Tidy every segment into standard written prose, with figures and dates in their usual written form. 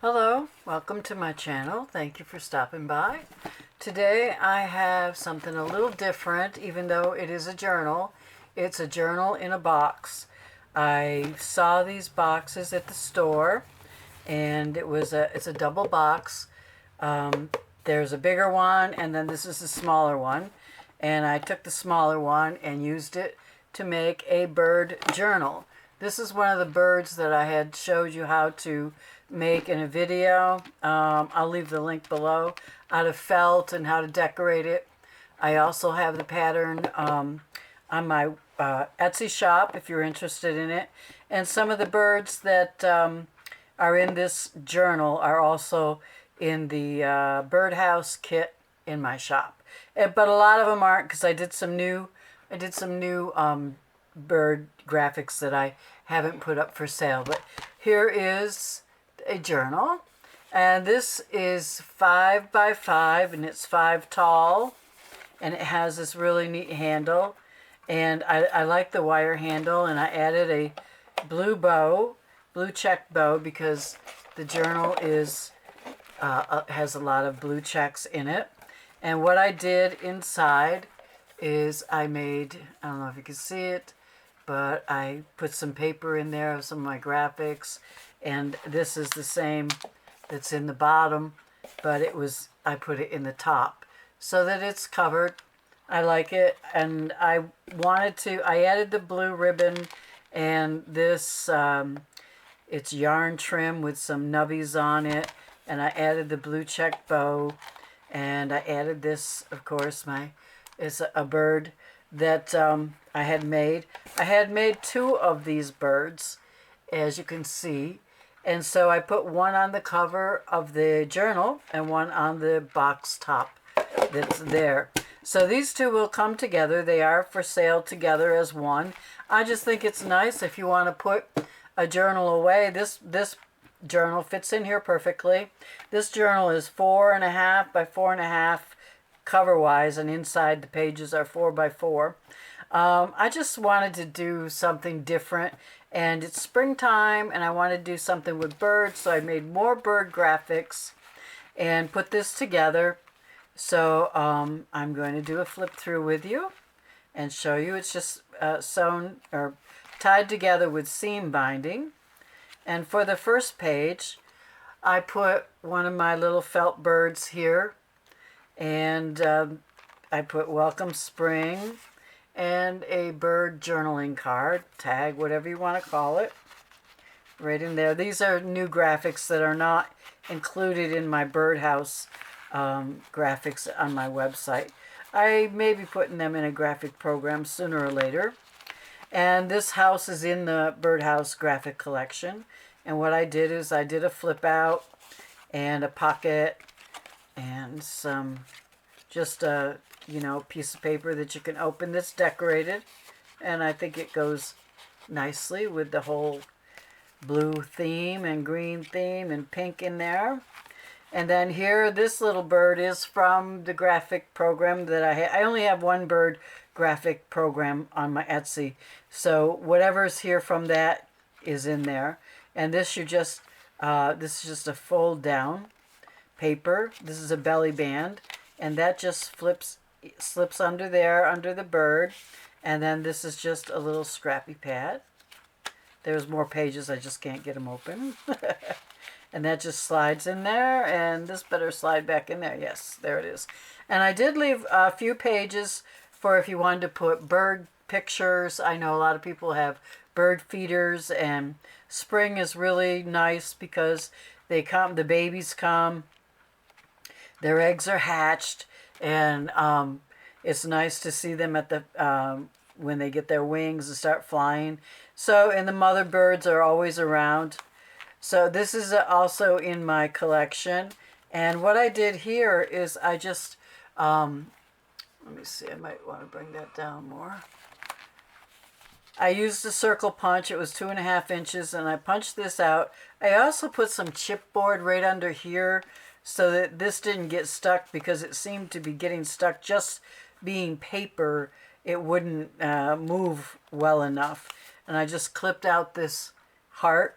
Hello, welcome to my channel. Thank you for stopping by. Today I have something a little different, even though it is a journal. It's a journal in a box. I saw these boxes at the store, and it's a double box. There's a bigger one, and then this is a smaller one. And I took the smaller one and used it to make a bird journal. This is one of the birds that I had showed you how to make in a video. I'll leave the link below, out of felt and how to decorate it. I also have the pattern on my Etsy shop if you're interested in it. And some of the birds that are in this journal are also in the birdhouse kit in my shop. But a lot of them aren't, because I did some new bird graphics that I haven't put up for sale. But here is a journal, and this is 5 by 5, and it's 5 tall, and it has this really neat handle, and I like the wire handle, and I added a blue check bow, because the journal is has a lot of blue checks in it. And what I did inside is I don't know if you can see it, but I put some paper in there of some of my graphics, and this is the same that's in the bottom, but I put it in the top so that it's covered. I like it, and I added the blue ribbon, and this, it's yarn trim with some nubbies on it, and I added the blue check bow, and I added this, of course, it's a bird that I had made. I had made 2 of these birds, as you can see. And so I put one on the cover of the journal and one on the box top that's there. So these 2 will come together. They are for sale together as one. I just think it's nice if you want to put a journal away. This journal fits in here perfectly. This journal is 4.5 by 4.5 cover-wise, and inside the pages are 4 by 4. I just wanted to do something different, and it's springtime, and I wanted to do something with birds, so I made more bird graphics and put this together. So I'm going to do a flip through with you and show you. It's just sewn or tied together with seam binding. And for the first page, I put one of my little felt birds here, and I put Welcome Spring and a bird journaling card, tag, whatever you want to call it, right in there. These are new graphics that are not included in my birdhouse graphics on my website. I may be putting them in a graphic program sooner or later. And this house is in the birdhouse graphic collection. And what I did is I did a flip out and a pocket and some, just a piece of paper that you can open that's decorated, and I think it goes nicely with the whole blue theme and green theme and pink in there. And then here, this little bird is from the graphic program that I only have one bird graphic program on my Etsy, so whatever's here from that is in there. And this this is just a fold down paper. This is a belly band, and that just slips under there, under the bird. And then this is just a little scrappy pad. There's more pages, I just can't get them open. And that just slides in there, and this better slide back in there. Yes, there it is. And I did leave a few pages for if you wanted to put bird pictures. I know a lot of people have bird feeders, and spring is really nice because they come, the babies come, their eggs are hatched, and it's nice to see them at the when they get their wings and start flying. So, and the mother birds are always around. So this is also in my collection. And what I did here is I just, let me see, I might want to bring that down more. I used a circle punch. It was 2.5 inches, and I punched this out. I also put some chipboard right under here so that this didn't get stuck, because it seemed to be getting stuck. Just being paper, it wouldn't move well enough. And I just clipped out this heart,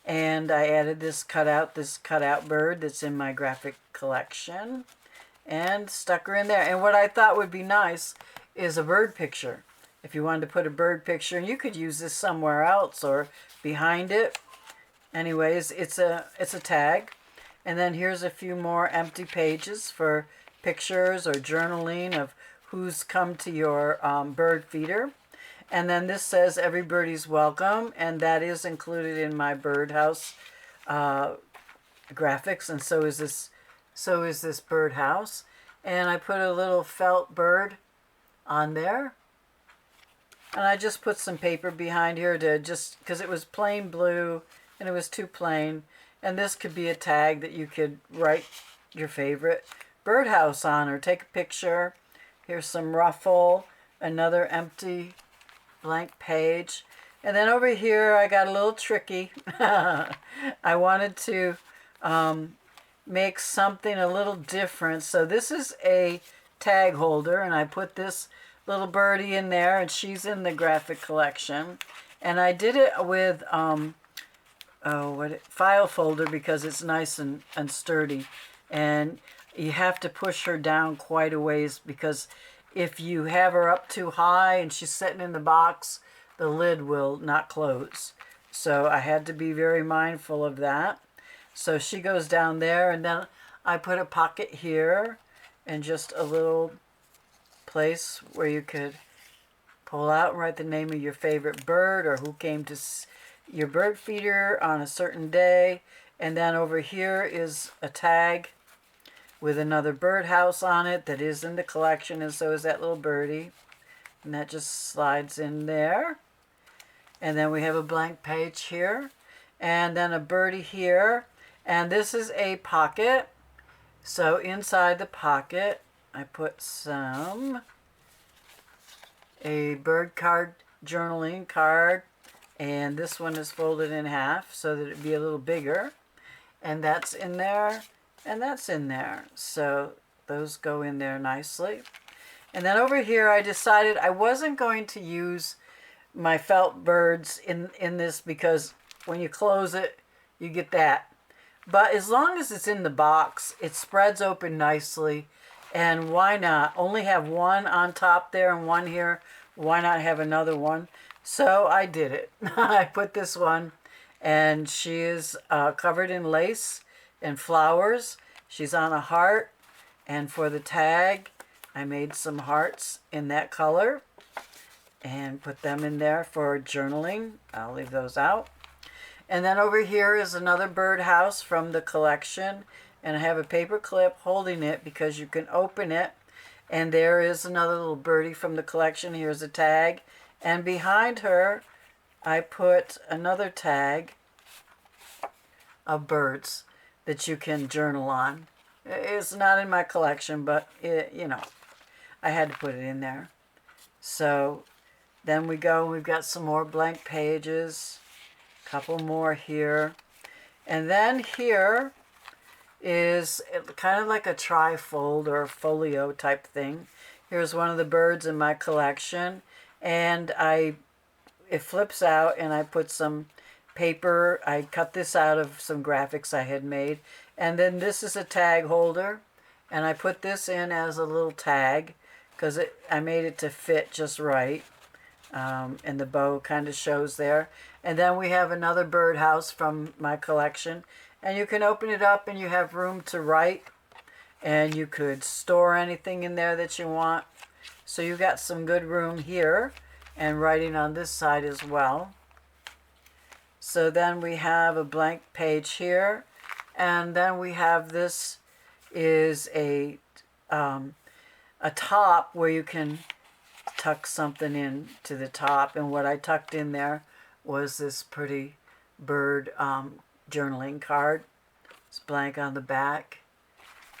And I added this cutout bird that's in my graphic collection, and stuck her in there. And what I thought would be nice is a bird picture. If you wanted to put a bird picture, and you could use this somewhere else or behind it. Anyways, it's a tag. And then here's a few more empty pages for pictures or journaling of who's come to your bird feeder. And then this says every birdie's welcome, and that is included in my birdhouse graphics, and so is this birdhouse. And I put a little felt bird on there. And I just put some paper behind here to just, because it was plain blue and it was too plain. And this could be a tag that you could write your favorite birdhouse on or take a picture. Here's some ruffle, another empty blank page. And then over here I got a little tricky. I wanted to make something a little different. So this is a tag holder, and I put this little birdie in there, and she's in the graphic collection. And I did it with file folder because it's nice and sturdy. And you have to push her down quite a ways, because if you have her up too high and she's sitting in the box, the lid will not close. So I had to be very mindful of that. So she goes down there, and then I put a pocket here and just a little place where you could pull out and write the name of your favorite bird or who came to your bird feeder on a certain day. And then over here is a tag with another birdhouse on it that is in the collection, and so is that little birdie. And that just slides in there. And then we have a blank page here, and then a birdie here. And this is a pocket. So inside the pocket, I put a bird card, journaling card, and this one is folded in half so that it'd be a little bigger. And that's in there, and that's in there. So those go in there nicely. And then over here I decided I wasn't going to use my felt birds in this, because when you close it, you get that. But as long as it's in the box, it spreads open nicely. And why not? Only have one on top there and one here. Why not have another one? So I did it. I put this one, and she is covered in lace and flowers. She's on a heart. And for the tag, I made some hearts in that color and put them in there for journaling. I'll leave those out. And then over here is another birdhouse from the collection. And I have a paper clip holding it because you can open it. And there is another little birdie from the collection. Here's a tag. And behind her, I put another tag of birds that you can journal on. It's not in my collection, but I had to put it in there. So then we go, we've got some more blank pages, a couple more here. And then here is kind of like a trifold or a folio type thing. Here's one of the birds in my collection, and it flips out, and I put some paper. I cut this out of some graphics I had made. And then this is a tag holder, and I put this in as a little tag because I made it to fit just right. And the bow kind of shows there. And then we have another birdhouse from my collection. And you can open it up and you have room to write. And you could store anything in there that you want. So you got some good room here and writing on this side as well. So then we have a blank page here. And then we have this is a top where you can tuck something in to the top. And what I tucked in there was this pretty bird journaling card. It's blank on the back.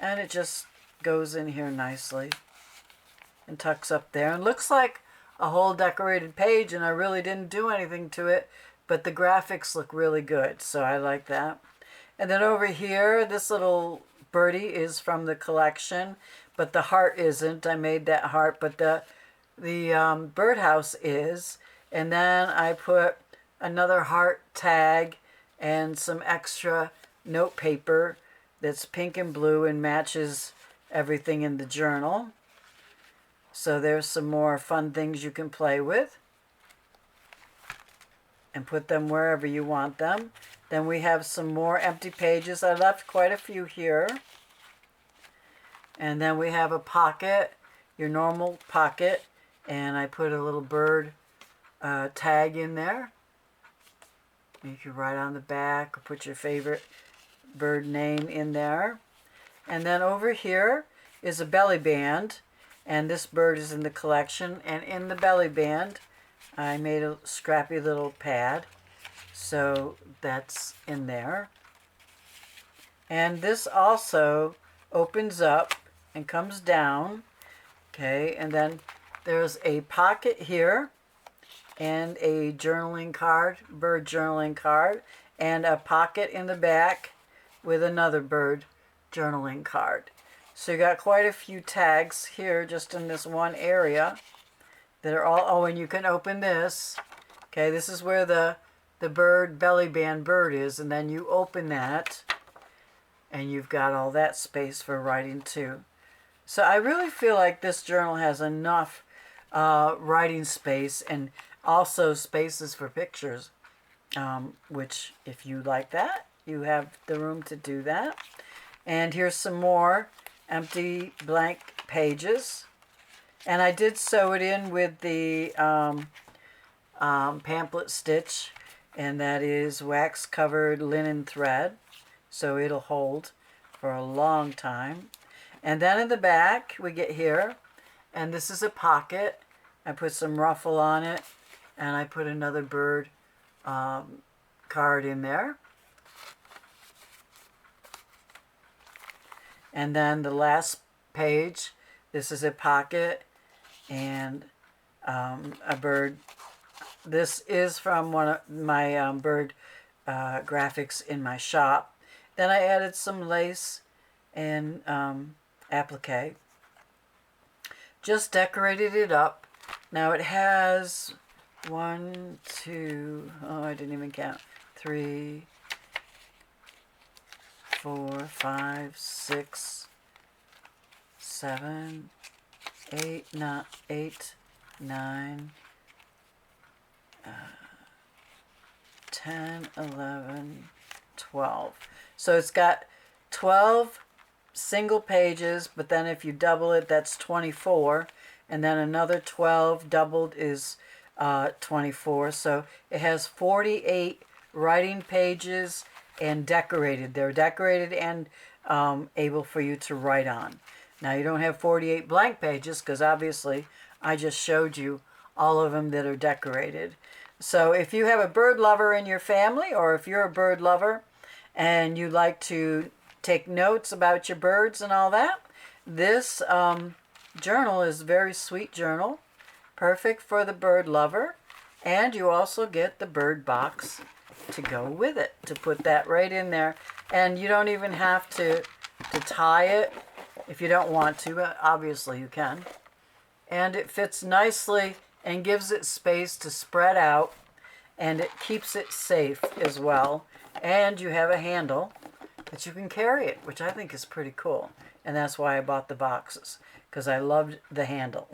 And it just goes in here nicely and tucks up there. And looks like a whole decorated page, and I really didn't do anything to it, but the graphics look really good, so I like that. And then over here, this little birdie is from the collection, but the heart isn't. I made that heart, but the birdhouse is. And then I put another heart tag and some extra note paper that's pink and blue and matches everything in the journal. So there's some more fun things you can play with and put them wherever you want them. Then we have some more empty pages. I left quite a few here. And then we have a pocket, your normal pocket, and I put a little bird tag in there. You can write on the back or put your favorite bird name in there. And then over here is a belly band, and this bird is in the collection. And in the belly band, I made a scrappy little pad, so that's in there. And this also opens up and comes down, okay, and then there's a pocket here and a journaling card, bird journaling card, and a pocket in the back with another bird journaling card. So you got quite a few tags here just in this one area that are all, oh, and you can open this. Okay, this is where the bird belly band bird is, and then you open that and you've got all that space for writing too. So I really feel like this journal has enough writing space and also spaces for pictures, which if you like that, you have the room to do that. And here's some more empty blank pages. And I did sew it in with the pamphlet stitch, and that is wax covered linen thread, so it'll hold for a long time. And then in the back we get here, and this is a pocket. I put some ruffle on it, and I put another bird card in there. And then the last page, this is a pocket and a bird. This is from one of my bird graphics in my shop. Then I added some lace and applique. Just decorated it up. Now it has 1, 2, oh, I didn't even count, 3, 4, 5, 6, 7, 8, 9, 10, 11, 12. So it's got 12 single pages, but then if you double it, that's 24. And then another 12 doubled is 24. So it has 48 writing pages and decorated. They're decorated and able for you to write on. Now you don't have 48 blank pages because obviously I just showed you all of them that are decorated. So if you have a bird lover in your family, or if you're a bird lover and you like to take notes about your birds and all that, this journal is a very sweet journal, perfect for the bird lover. And you also get the bird box to go with it, to put that right in there. And you don't even have to tie it if you don't want to, but obviously you can. And it fits nicely and gives it space to spread out, and it keeps it safe as well. And you have a handle that you can carry it, which I think is pretty cool. And that's why I bought the boxes, because I loved the handle.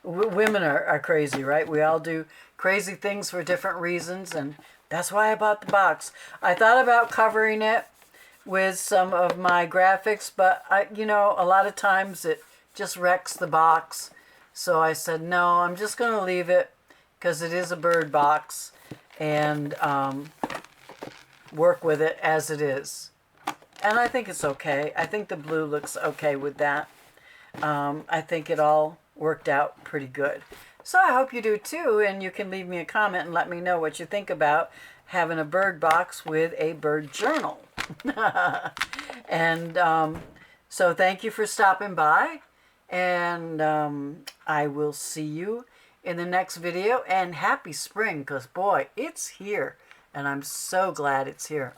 Women are crazy, right? We all do crazy things for different reasons, and that's why I bought the box. I thought about covering it with some of my graphics, but you know, a lot of times it just wrecks the box. So I said, no, I'm just going to leave it because it is a bird box, and work with it as it is. And I think it's okay. I think the blue looks okay with that. I think it all worked out pretty good. So I hope you do too, and you can leave me a comment and let me know what you think about having a bird box with a bird journal. And so thank you for stopping by, and I will see you in the next video. And happy spring, because boy, it's here, and I'm so glad it's here.